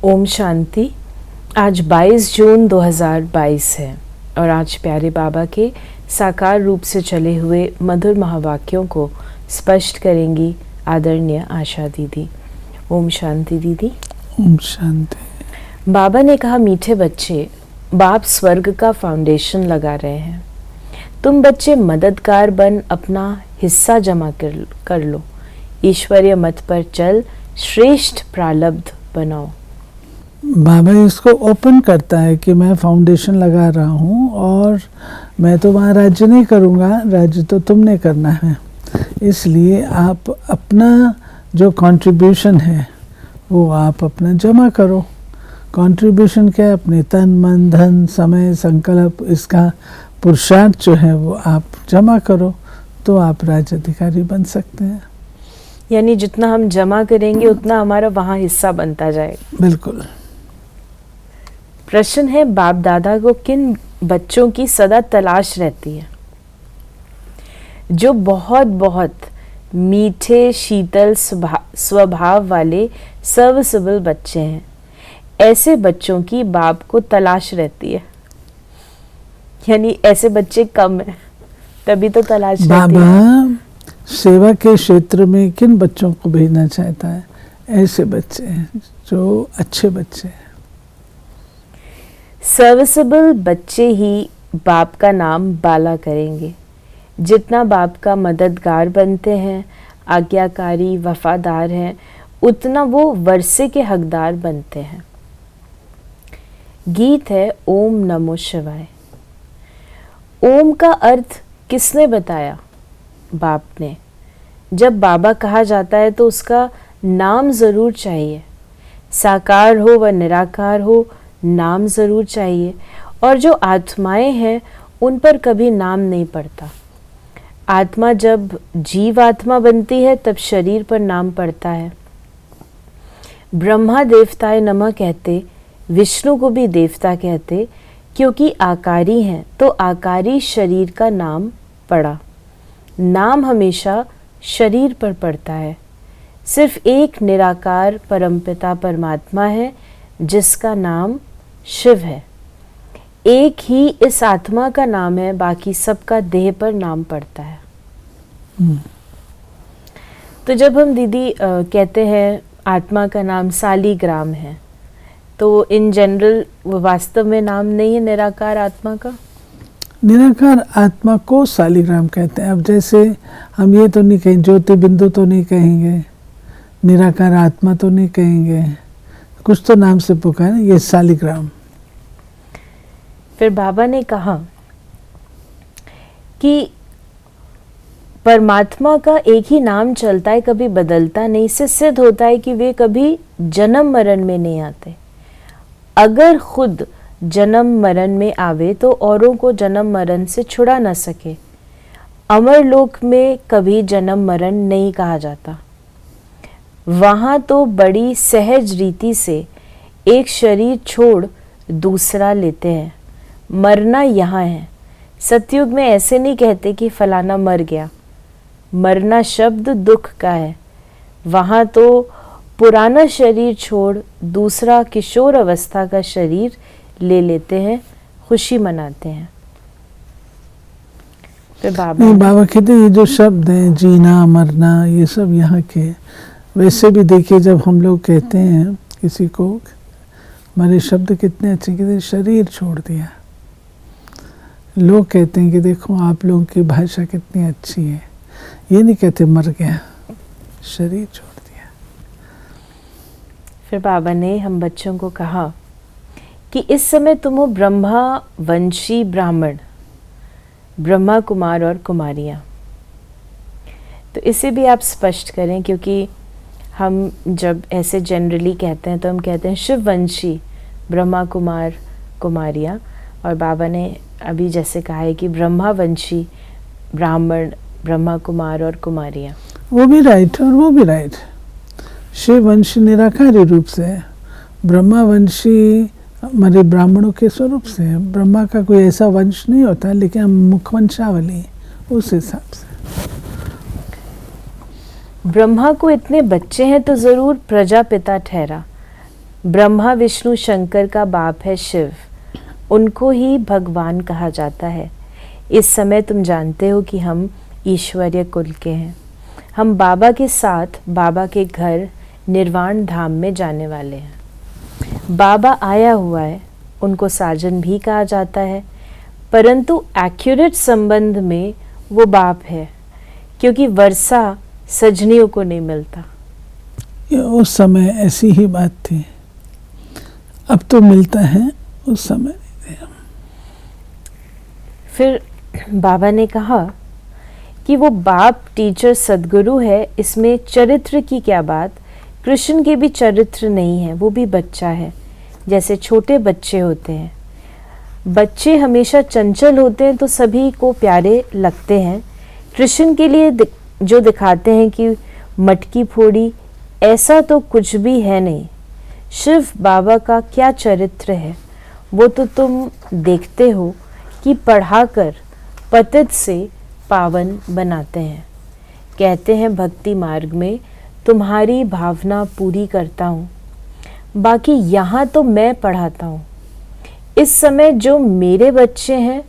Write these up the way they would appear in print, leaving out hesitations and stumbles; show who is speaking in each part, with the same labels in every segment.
Speaker 1: ओम शांति। आज 22 जून 2022 है और आज प्यारे बाबा के साकार रूप से चले हुए मधुर महावाक्यों को स्पष्ट करेंगी आदरणीय आशा दीदी। ओम शांति दीदी।
Speaker 2: ओम शांति।
Speaker 1: बाबा ने कहा, मीठे बच्चे, बाप स्वर्ग का फाउंडेशन लगा रहे हैं। तुम बच्चे मददगार बन अपना हिस्सा जमा कर लो। ईश्वरीय मत पर चल श्रेष्ठ प्रारब्ध बनाओ।
Speaker 2: बाबा इसको ओपन करता है कि मैं फाउंडेशन लगा रहा हूँ और मैं तो वहाँ राज्य नहीं करूँगा, राज्य तो तुमने करना है। इसलिए आप अपना जो कंट्रीब्यूशन है वो आप अपना जमा करो। कंट्रीब्यूशन क्या है? अपने तन मन धन समय संकल्प, इसका पुरुषार्थ जो है वो आप जमा करो तो आप राज्य अधिकारी बन सकते हैं।
Speaker 1: यानी जितना हम जमा करेंगे उतना हमारा वहाँ हिस्सा बनता जाएगा।
Speaker 2: बिल्कुल।
Speaker 1: प्रश्न है, बाप दादा को किन बच्चों की सदा तलाश रहती है? जो बहुत बहुत मीठे शीतल स्वभाव वाले सर्विसेबल बच्चे हैं, ऐसे बच्चों की बाप को तलाश रहती है। यानी ऐसे बच्चे कम हैं, तभी तो तलाश रहती है।
Speaker 2: बाबा सेवा के क्षेत्र में किन बच्चों को भेजना चाहता है? ऐसे बच्चे हैं जो अच्छे बच्चे हैं।
Speaker 1: सर्विसेबल बच्चे ही बाप का नाम बाला करेंगे। जितना बाप का मददगार बनते हैं, आज्ञाकारी वफादार हैं, उतना वो वर्षे के हकदार बनते हैं। गीत है ओम नमो शिवाय। ओम का अर्थ किसने बताया? बाप ने। जब बाबा कहा जाता है तो उसका नाम ज़रूर चाहिए। साकार हो व निराकार हो, नाम ज़रूर चाहिए। और जो आत्माएं हैं उन पर कभी नाम नहीं पड़ता। आत्मा जब जीव आत्मा बनती है तब शरीर पर नाम पड़ता है। ब्रह्मा देवताए नमः कहते, विष्णु को भी देवता कहते, क्योंकि आकारी हैं तो आकारी शरीर का नाम पड़ा। नाम हमेशा शरीर पर पड़ता है। सिर्फ एक निराकार परमपिता परमात्मा है जिसका नाम शिव है। एक ही इस आत्मा का नाम है, बाकी सबका देह पर नाम पड़ता है। तो जब हम दीदी कहते हैं आत्मा का नाम सालीग्राम है, तो इन जनरल वो वास्तव में नाम नहीं है निराकार आत्मा का?
Speaker 2: निराकार आत्मा को सालीग्राम कहते हैं। अब जैसे हम ये तो नहीं कहेंगे, ज्योति बिंदु तो नहीं कहेंगे, निराकार आत्मा तो नहीं कहेंगे, कुछ तो नाम से पुकारे, ये सालीग्राम।
Speaker 1: फिर बाबा ने कहा कि परमात्मा का एक ही नाम चलता है, कभी बदलता नहीं। इससे सिद्ध होता है कि वे कभी जन्म मरण में नहीं आते। अगर खुद जन्म मरण में आवे तो औरों को जन्म मरण से छुड़ा न सके। अमर लोक में कभी जन्म मरण नहीं कहा जाता। वहाँ तो बड़ी सहज रीति से एक शरीर छोड़ दूसरा लेते हैं। मरना यहाँ है। सतयुग में ऐसे नहीं कहते कि फलाना मर गया। मरना शब्द दुख का है। वहाँ तो पुराना शरीर छोड़ दूसरा किशोर अवस्था का शरीर ले लेते हैं, खुशी मनाते हैं। फिर
Speaker 2: बाबा कहते ये जो शब्द हैं, जीना मरना, ये सब यहाँ के। वैसे भी देखिए, जब हम लोग कहते हैं किसी को, हमारे शब्द कितने अच्छे, कहते शरीर छोड़ दिया। लोग कहते हैं कि देखो आप लोगों की भाषा कितनी अच्छी है। ये नहीं कहते मर गया, शरीर छोड़ दिया।
Speaker 1: फिर बाबा ने हम बच्चों को कहा कि इस समय तुम हो ब्रह्मा वंशी ब्राह्मण, ब्रह्मा कुमार और कुमारियाँ। तो इसे भी आप स्पष्ट करें, क्योंकि हम जब ऐसे जनरली कहते हैं तो हम कहते हैं शिववंशी ब्रह्मा कुमार कुमारियाँ, और बाबा ने अभी जैसे कहा है कि ब्रह्मावंशी ब्राह्मण ब्रह्मा कुमार और कुमारियाँ।
Speaker 2: वो भी राइट और वो भी राइट। शिववंशी निराकारी रूप से है, ब्रह्मावंशी हमारे ब्राह्मणों के स्वरूप से है। ब्रह्मा का कोई ऐसा वंश नहीं होता, लेकिन हम मुखवंशावली उस हिसाब से।
Speaker 1: ब्रह्मा को इतने बच्चे हैं तो ज़रूर प्रजापिता ठहरा। ब्रह्मा विष्णु शंकर का बाप है शिव, उनको ही भगवान कहा जाता है। इस समय तुम जानते हो कि हम ईश्वरीय कुल के हैं। हम बाबा के साथ बाबा के घर निर्वाण धाम में जाने वाले हैं। बाबा आया हुआ है, उनको साजन भी कहा जाता है, परंतु एक्यूरेट संबंध में वो बाप है, क्योंकि वर्षा सजनियों को नहीं मिलता।
Speaker 2: उस समय ऐसी ही बात थी, अब तो मिलता है, उस समय नहीं थे।
Speaker 1: फिर बाबा ने कहा कि वो बाप टीचर सदगुरु है, इसमें चरित्र की क्या बात। कृष्ण के भी चरित्र नहीं है, वो भी बच्चा है, जैसे छोटे बच्चे होते हैं। बच्चे हमेशा चंचल होते हैं तो सभी को प्यारे लगते हैं। कृष्ण के लिए जो दिखाते हैं कि मटकी फोड़ी, ऐसा तो कुछ भी है नहीं। शिव बाबा का क्या चरित्र है वो तो तुम देखते हो कि पढ़ाकर पतित से पावन बनाते हैं। कहते हैं भक्ति मार्ग में तुम्हारी भावना पूरी करता हूँ, बाकी यहाँ तो मैं पढ़ाता हूँ। इस समय जो मेरे बच्चे हैं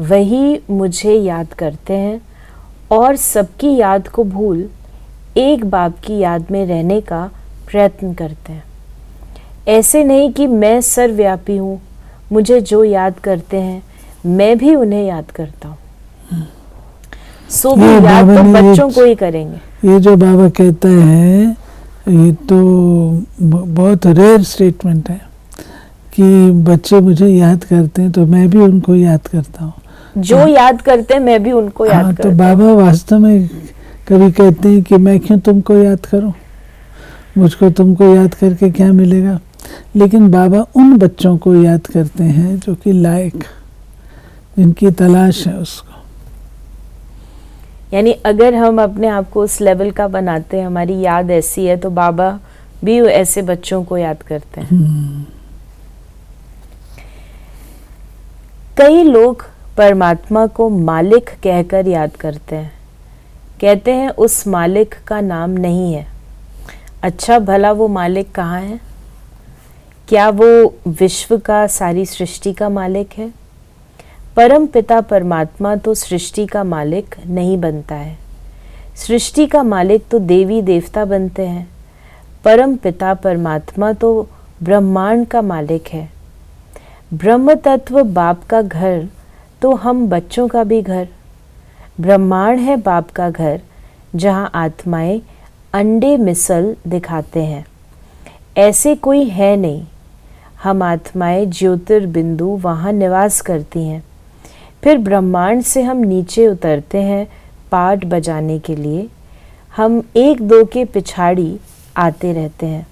Speaker 1: वही मुझे याद करते हैं और सबकी याद को भूल एक बाप की याद में रहने का प्रयत्न करते हैं। ऐसे नहीं कि मैं सर्वव्यापी हूँ, मुझे जो याद करते हैं मैं भी उन्हें याद करता हूँ। सो भी याद तो बच्चों को ही करेंगे।
Speaker 2: ये जो बाबा कहता है ये तो बहुत रेयर स्टेटमेंट है कि बच्चे मुझे याद करते हैं तो मैं भी उनको याद करता हूँ।
Speaker 1: जो याद करते हैं मैं भी उनको याद करता हूँ।
Speaker 2: तो बाबा वास्तव में कभी कहते हैं कि मैं क्यों तुमको याद करूं, मुझको तुमको याद करके क्या मिलेगा। लेकिन बाबा उन बच्चों को याद करते हैं जो कि लायक, जिनकी तलाश है उसको।
Speaker 1: यानी अगर हम अपने आप को उस लेवल का बनाते हैं, हमारी याद ऐसी है, तो बाबा भी ऐसे बच्चों को याद करते हैं। कई लोग परमात्मा को मालिक कहकर याद करते हैं, कहते हैं उस मालिक का नाम नहीं है। अच्छा भला वो मालिक कहाँ है? क्या वो विश्व का, सारी सृष्टि का मालिक है? परम पिता परमात्मा तो सृष्टि का मालिक नहीं बनता है। सृष्टि का मालिक तो देवी देवता बनते हैं। परम पिता परमात्मा तो ब्रह्मांड का मालिक है। ब्रह्म तत्व बाप का घर तो हम बच्चों का भी घर। ब्रह्मांड है बाप का घर, जहाँ आत्माएं अंडे मिसल दिखाते हैं। ऐसे कोई है नहीं। हम आत्माएं ज्योतिर्बिंदु वहाँ निवास करती हैं। फिर ब्रह्मांड से हम नीचे उतरते हैं पाठ बजाने के लिए। हम एक दो के पिछाड़ी आते रहते हैं।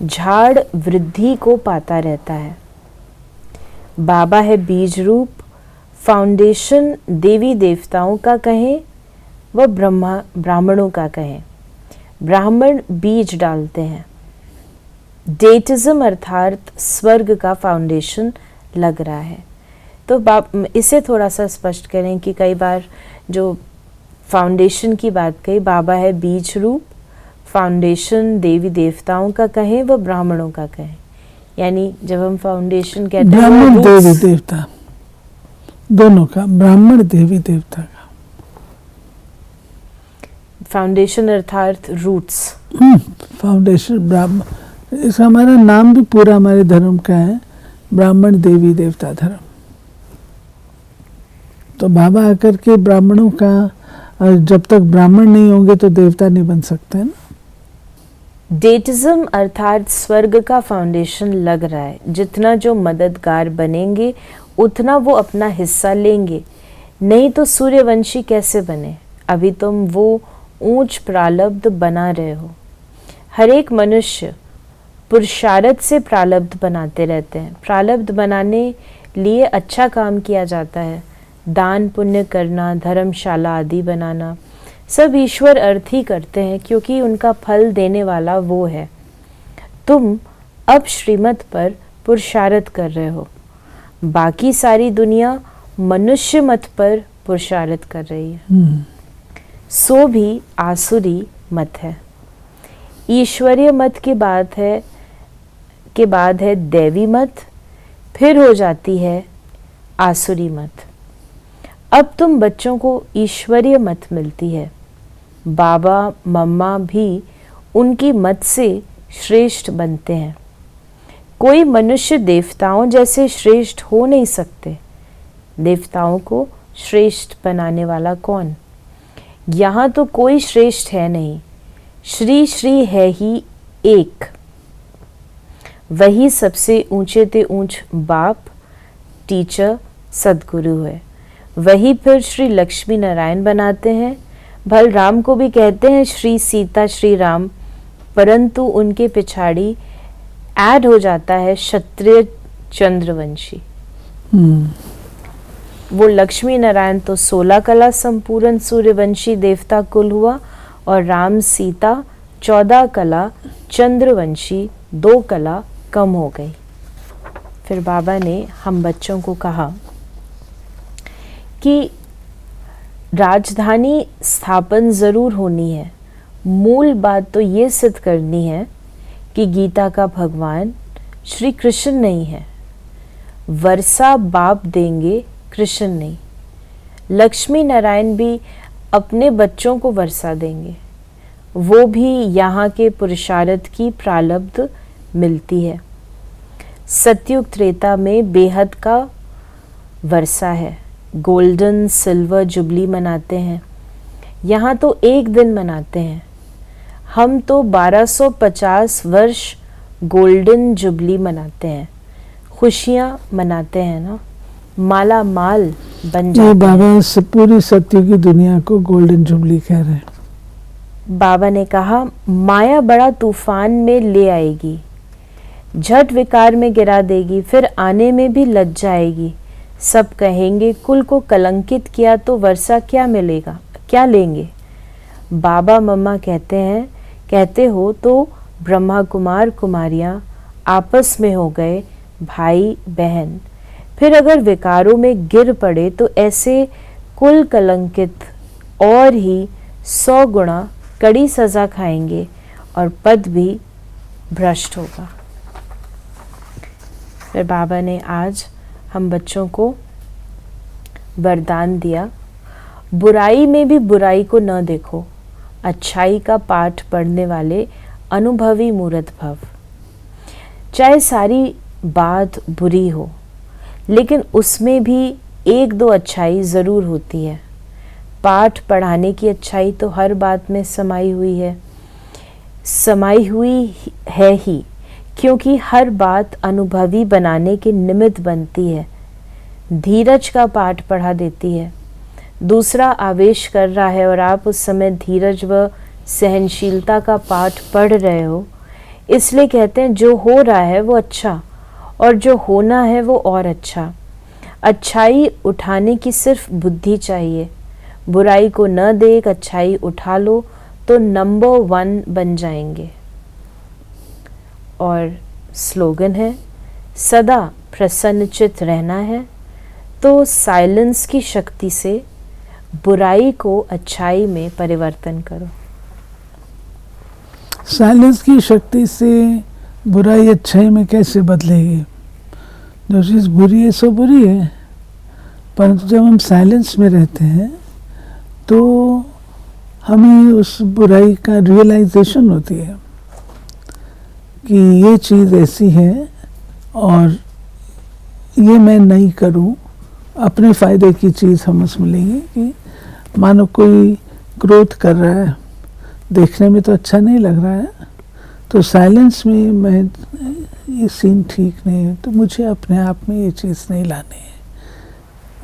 Speaker 1: झाड़ वृद्धि को पाता रहता है। बाबा है बीज रूप, फाउंडेशन देवी देवताओं का कहें व ब्राह्मणों का कहें। ब्राह्मण बीज डालते हैं। डेटिज्म अर्थात स्वर्ग का फाउंडेशन लग रहा है। तो इसे थोड़ा सा स्पष्ट करें कि कई बार जो फाउंडेशन की बात कही, बाबा है बीज रूप, फाउंडेशन देवी देवताओं का कहें व ब्राह्मणों का कहें। यानी जब हम फाउंडेशन कहते हैं,
Speaker 2: ब्राह्मण देवी देवता दोनों का, ब्राह्मण देवी देवता का।
Speaker 1: फाउंडेशन अर्थात रूट्स।
Speaker 2: फाउंडेशन ब्राह्मण, इसका हमारा नाम भी पूरा हमारे धर्म का है, ब्राह्मण देवी देवता धर्म। तो बाबा आकर के ब्राह्मणों का, जब तक ब्राह्मण नहीं होंगे तो देवता नहीं बन सकते ना।
Speaker 1: डेटिज्म अर्थात स्वर्ग का फाउंडेशन लग रहा है। जितना जो मददगार बनेंगे उतना वो अपना हिस्सा लेंगे, नहीं तो सूर्यवंशी कैसे बने। अभी तुम वो ऊंच प्रारब्ध बना रहे हो। हर एक मनुष्य पुरुषार्थ से प्रारब्ध बनाते रहते हैं। प्रारब्ध बनाने लिए अच्छा काम किया जाता है, दान पुण्य करना, धर्मशाला आदि बनाना, सब ईश्वर अर्थ ही करते हैं, क्योंकि उनका फल देने वाला वो है। तुम अब श्रीमत पर पुरुषार्थ कर रहे हो, बाकी सारी दुनिया मनुष्य मत पर पुरुषार्थ कर रही है। सो भी आसुरी मत है। ईश्वरीय मत की बात है के बाद है दैवी मत, फिर हो जाती है आसुरी मत। अब तुम बच्चों को ईश्वरीय मत मिलती है। बाबा मम्मा भी उनकी मत से श्रेष्ठ बनते हैं। कोई मनुष्य देवताओं जैसे श्रेष्ठ हो नहीं सकते। देवताओं को श्रेष्ठ बनाने वाला कौन? यहाँ तो कोई श्रेष्ठ है नहीं। श्री श्री है ही एक। वही सबसे ऊंचे ते ऊंच बाप, टीचर, सदगुरु है। वही फिर श्री लक्ष्मी नारायण बनाते हैं। बलराम को भी कहते हैं श्री सीता श्री राम, परंतु उनके पिछाड़ी ऐड हो जाता है क्षत्रिय चंद्रवंशी। वो लक्ष्मी नारायण तो 16 कला संपूर्ण सूर्यवंशी देवता कुल हुआ, और राम सीता 14 कला चंद्रवंशी 2 कला कम हो गई। फिर बाबा ने हम बच्चों को कहा कि राजधानी स्थापन ज़रूर होनी है। मूल बात तो ये सिद्ध करनी है कि गीता का भगवान श्री कृष्ण नहीं है। वर्षा बाप देंगे, कृष्ण नहीं। लक्ष्मी नारायण भी अपने बच्चों को वर्षा देंगे। वो भी यहाँ के पुरुषार्थ की प्रारब्ध मिलती है। सतयुग त्रेता में बेहद का वर्षा है। गोल्डन सिल्वर जुबली मनाते हैं। यहाँ तो एक दिन मनाते हैं। हम तो 1250 वर्ष गोल्डन जुबली मनाते हैं। खुशियाँ मनाते हैं ना, माला माल बन जाते हैं।
Speaker 2: बाबा पूरी सत्य की दुनिया को गोल्डन जुबली कह रहे हैं।
Speaker 1: बाबा ने कहा माया बड़ा तूफान में ले आएगी, झट विकार में गिरा देगी, फिर आने में भी लज जाएगी। सब कहेंगे कुल को कलंकित किया तो वर्षा क्या मिलेगा, क्या लेंगे। बाबा मम्मा कहते हो तो ब्रह्मा कुमार कुमारियाँ आपस में हो गए भाई बहन। फिर अगर विकारों में गिर पड़े तो ऐसे कुल कलंकित और ही 100 गुणा कड़ी सजा खाएंगे और पद भी भ्रष्ट होगा। फिर बाबा ने आज हम बच्चों को वरदान दिया, बुराई में भी बुराई को न देखो, अच्छाई का पाठ पढ़ने वाले अनुभवी मूर्त भव। चाहे सारी बात बुरी हो, लेकिन उसमें भी 1-2 अच्छाई ज़रूर होती है। पाठ पढ़ाने की अच्छाई तो हर बात में समाई हुई है ही, क्योंकि हर बात अनुभवी बनाने के निमित्त बनती है। धीरज का पाठ पढ़ा देती है। दूसरा आवेश कर रहा है और आप उस समय धीरज व सहनशीलता का पाठ पढ़ रहे हो, इसलिए कहते हैं जो हो रहा है वो अच्छा, और जो होना है वो और अच्छा। अच्छाई उठाने की सिर्फ बुद्धि चाहिए। बुराई को न देख अच्छाई उठा लो तो नंबर 1 बन जाएंगे। और स्लोगन है सदा प्रसन्नचित रहना है, तो साइलेंस की शक्ति से बुराई को अच्छाई में परिवर्तन करो।
Speaker 2: साइलेंस की शक्ति से बुराई अच्छाई में कैसे बदलेगी? जो चीज़ बुरी है सो बुरी है, परंतु जब हम साइलेंस में रहते हैं तो हमें उस बुराई का रियलाइजेशन होती है कि ये चीज़ ऐसी है और ये मैं नहीं करूं। अपने फ़ायदे की चीज़ हम उसमें लेंगे कि मानो कोई क्रोध कर रहा है, देखने में तो अच्छा नहीं लग रहा है, तो साइलेंस में मैं ये सीन ठीक नहीं है, तो मुझे अपने आप में ये चीज़ नहीं लानी है।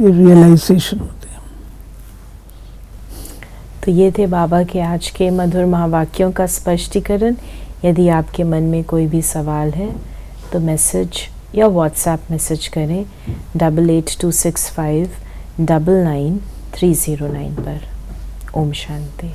Speaker 2: ये रियलाइजेशन होती है।
Speaker 1: तो ये थे बाबा के आज के मधुर महावाक्यों का स्पष्टीकरण। यदि आपके मन में कोई भी सवाल है तो मैसेज या व्हाट्सएप मैसेज करें 8826599309 पर। ओम शांति।